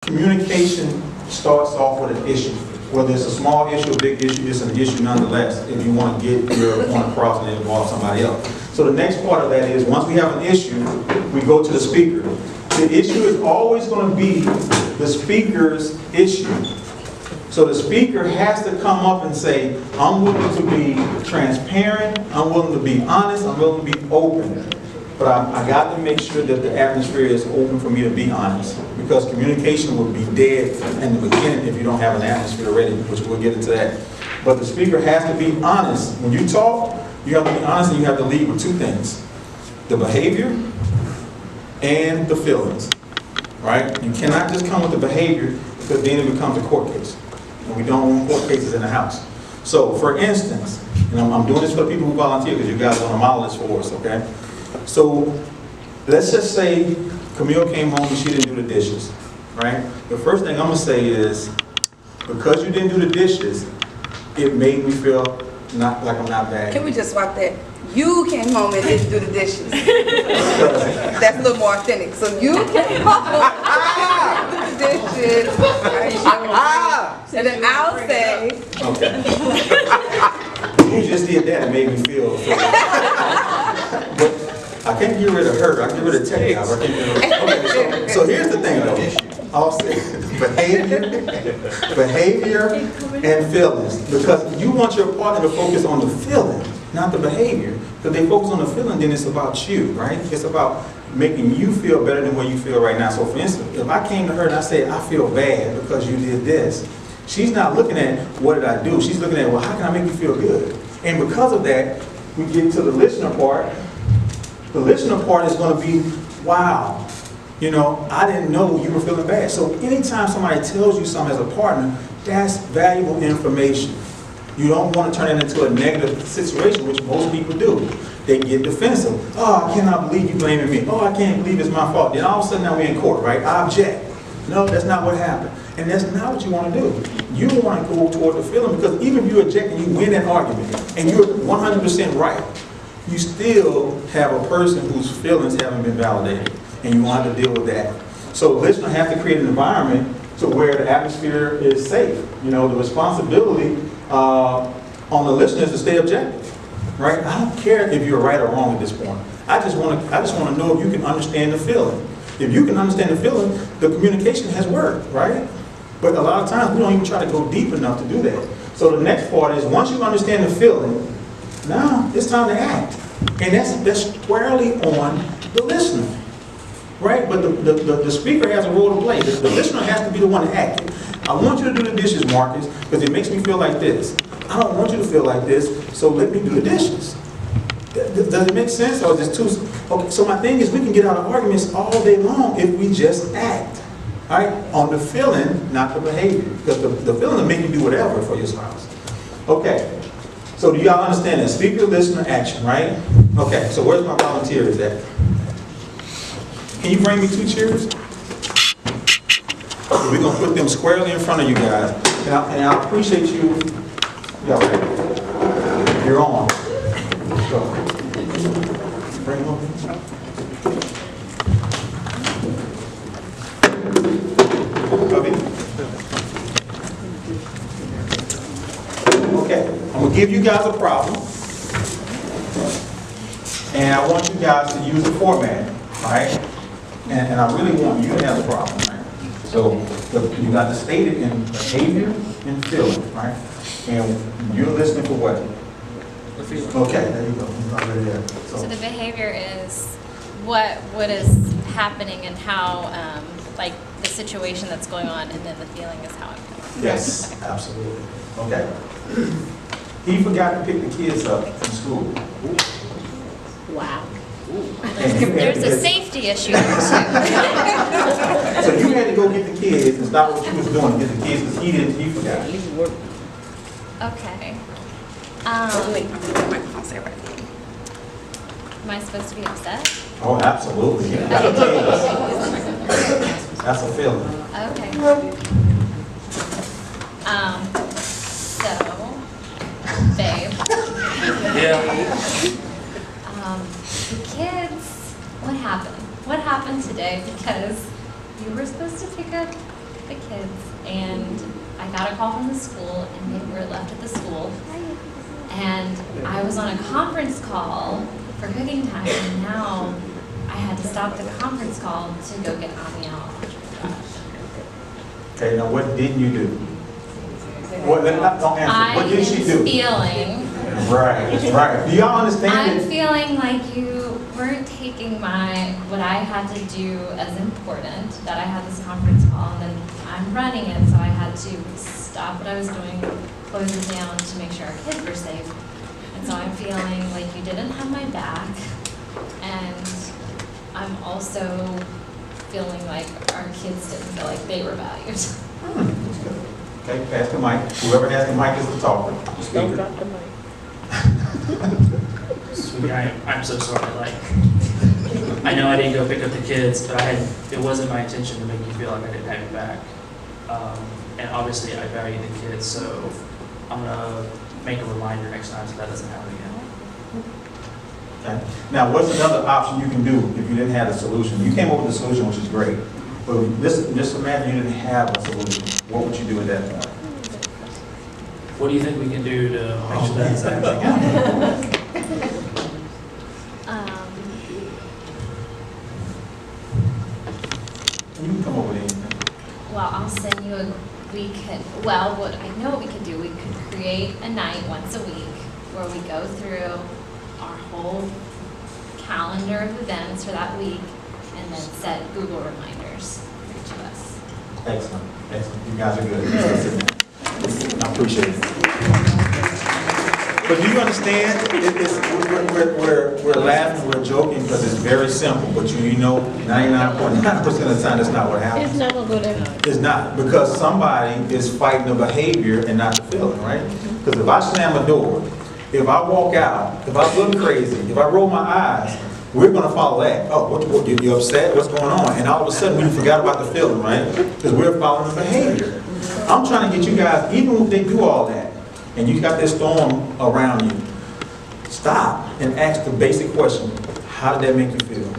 Communication starts off with an issue. Whether it's a small issue, a big issue, it's an issue nonetheless if you want to get your point across and involve somebody else. So the next part of that is, once we have an issue, we go to the speaker. The issue is always going to be the speaker's issue. So the speaker has to come up and say, I'm willing to be transparent, I'm willing to be honest, I'm willing to be open. But I got to make sure that the atmosphere is open for me to be honest. Because communication will be dead in the beginning if you don't have an atmosphere ready, which we'll get into that. But the speaker has to be honest. When you talk, you have to be honest and you have to lead with two things. The behavior and the feelings. Right? You cannot just come with the behavior because then it becomes a court case. And we don't want court cases in the house. So, for instance, and I'm doing this for the people who volunteer because you guys are on the model list for us, okay? So, let's just say Camille came home and she didn't do the dishes, right? The first thing I'm going to say is, because you didn't do the dishes, it made me feel not like I'm not bad. Can we just swap that? You came home and didn't do the dishes. That's a little more authentic. So you came home and did the dishes. And then I'll say, okay. You just did that and made me feel. But I can't get rid of her. I can get rid of tech guys. Okay, so here's the thing though. I'll say behavior and feelings. Because you want your partner to focus on the feeling, not the behavior. Because they focus on the feeling, then it's about you, right? It's about making you feel better than what you feel right now. So for instance, if I came to her and I said, I feel bad because you did this, she's not looking at what did I do. She's looking at, well, how can I make you feel good? And because of that, we get to the listener part. The listener part is going to be, wow, you know, I didn't know you were feeling bad. So anytime somebody tells you something as a partner, that's valuable information. You don't want to turn it into a negative situation, which most people do. They get defensive. Oh, I cannot believe you blaming me. Oh, I can't believe it's my fault. Then all of a sudden now we're in court, right? I object. No, that's not what happened. And that's not what you want to do. You want to go toward the feeling, because even if you object and you win that argument and you're 100% right, you still have a person whose feelings haven't been validated, and you want to deal with that. So the listener has to create an environment to where the atmosphere is safe. You know, the responsibility on the listener is to stay objective, right? I don't care if you're right or wrong at this point. I just want to know if you can understand the feeling. If you can understand the feeling, the communication has worked, right? But a lot of times we don't even try to go deep enough to do that. So the next part is, once you understand the feeling, now it's time to act. And that's squarely on the listener, right? But the speaker has a role to play. The listener has to be the one to act. I want you to do the dishes, Marcus, because it makes me feel like this. I don't want you to feel like this, so let me do the dishes. Does it make sense? Or is this too... Okay, so my thing is, we can get out of arguments all day long if we just act, right? On the feeling, not the behavior. Because the feeling will make you do whatever for your spouse. Okay. So do y'all understand that? Speaker, listener, action, right? Okay, so where's my volunteers at? Can you bring me 2 chairs? We're going to put them squarely in front of you guys. And I appreciate you. Y'all ready? You're on. Go. Bring them over. Okay, I'm going to give you guys a problem, and I want you guys to use the format, right? And I really want you to have the problem, right? So you got to state it in behavior and feeling, right? And you're listening for what? The feeling. Okay, there you go. Already there. So the behavior is what is happening and how, like the situation that's going on, and then the feeling is how it feels. Yes, absolutely. Okay. He forgot to pick the kids up from school. Wow. There's a safety issue there too. So you had to go get the kids and stop what you was doing and get the kids, because he forgot. Okay. Am I supposed to be upset? Oh, absolutely. Yeah. That's a feeling. Okay. So, babe. Yeah. The kids, what happened? What happened today? Because you were supposed to pick up kids, and I got a call from the school, and they were left at the school. And I was on a conference call for cooking time, and now I had to stop the conference call to go get Ami out. Okay, now what didn't you do? What, don't answer. What did she do? I'm feeling. Right. Do y'all understand I'm it? feeling like you weren't taking what I had to do as important, that I had this conference call, and then I'm running it, so I had to stop what I was doing, close it down to make sure our kids were safe. And so I'm feeling like you didn't have my back, and I'm also feeling like our kids didn't feel like they were valued. Okay, pass the mic. Whoever has the mic is the talker. The speaker. Don't drop the mic. Sweetie, I'm so sorry. Like, I know I didn't go pick up the kids, but it wasn't my intention to make you feel like I didn't have your back. And obviously I value the kids, so I'm gonna make a reminder next time so that doesn't happen again. Okay. Now, what's another option you can do if you didn't have a solution? You came up with a solution, which is great. But just imagine you didn't have a solution. What would you do at that point? What do you think we can do to make sure that's happening? You can come up with anything. Well, I'll send you what I know we could do, we could create a night once a week where we go through our whole calendar of events for that week and then set Google reminders for each of us. Excellent. You guys are good. I appreciate it. But do you understand? We're laughing, we're joking because it's very simple. But you know, 99.9% of the time, that's not what happens. It's never good enough. It's not, because somebody is fighting the behavior and not the feeling, right? Because if I slam a door, if I walk out, if I look crazy, if I roll my eyes, we're going to follow that. Oh, what you upset? What's going on? And all of a sudden, we forgot about the feeling, right? Because we're following the behavior. I'm trying to get you guys, even if they do all that, and you got this storm around you, stop and ask the basic question, how did that make you feel?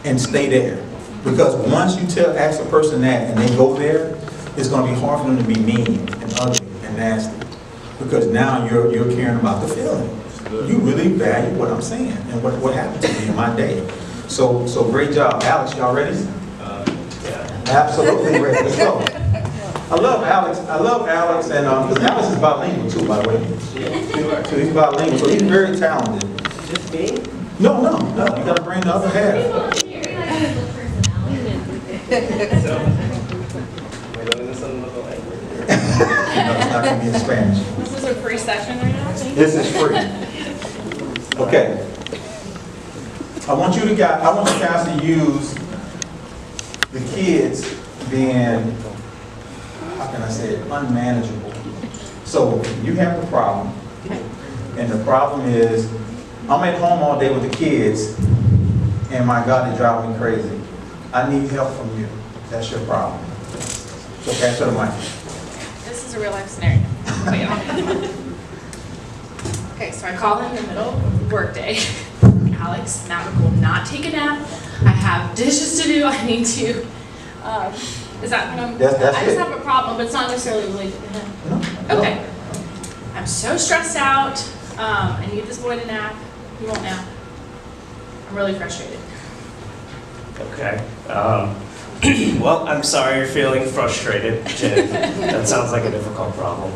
And stay there. Because once you ask a person that and they go there, it's going to be hard for them to be mean and ugly and nasty. Because now you're caring about the feeling. You really value what I'm saying and what happened to me in my day. So great job. Alex, y'all ready? Yeah. Absolutely ready. Let's go. I love Alex, and because Alex is bilingual too, by the way. So he's bilingual, so he's very talented. Just me? No, you gotta bring the other half. No, it's not gonna be in Spanish. This is a free session right now? This is free. Okay. I want you guys to use the kids being, how can I say it, unmanageable. So you have the problem, and the problem is, I'm at home all day with the kids, and my God, they drive me crazy. I need help from you. That's your problem. So pass it to Mike. This is a real life scenario. Okay, so I call in the middle of the workday. Alex, Maverick will not take a nap. I have dishes to do. I need to. Is that what I'm? That's I just it. have a problem, but it's not necessarily related to him. No. Okay. I'm so stressed out. I need this boy to nap. He won't nap. I'm really frustrated. Okay. Well, I'm sorry you're feeling frustrated, Jen. That sounds like a difficult problem.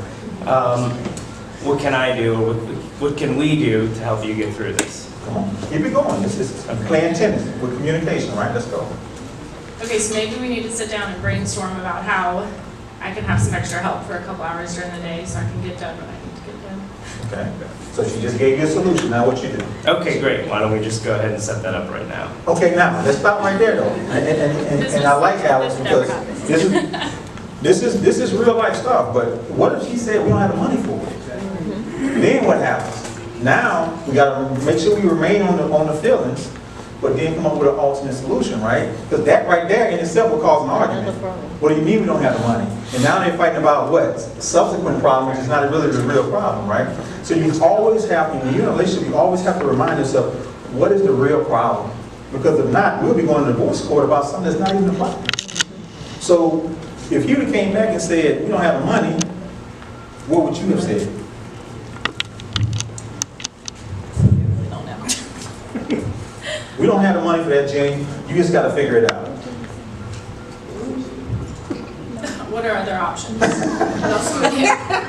What can I do? What can we do to help you get through this? Come on, keep it going. This is playing tennis with communication, right? Let's go. Okay, so maybe we need to sit down and brainstorm about how I can have some extra help for a couple hours during the day so I can get done what I need to get done. Okay. So she just gave you a solution. Now what you do? Okay, great. Why don't we just go ahead and set that up right now? Okay, now let's stop right there though. And I like Alex because this is real life stuff. But what if she said we don't have the money for it? Then what happens? Now we got to make sure we remain on the feelings, but then come up with an alternate solution, right? Because that right there in itself will cause an argument. What do you mean we don't have the money? And now they're fighting about what? Subsequent problem, which is not really the real problem, right? So you always have, in a relationship, you always have to remind yourself, what is the real problem? Because if not, we'll be going to divorce court about something that's not even a problem. So If you'd have came back and said, we don't have the money, what would you have said? I don't know. We don't have the money for that, Jenny. You just gotta figure it out. What are other options? What else do we get?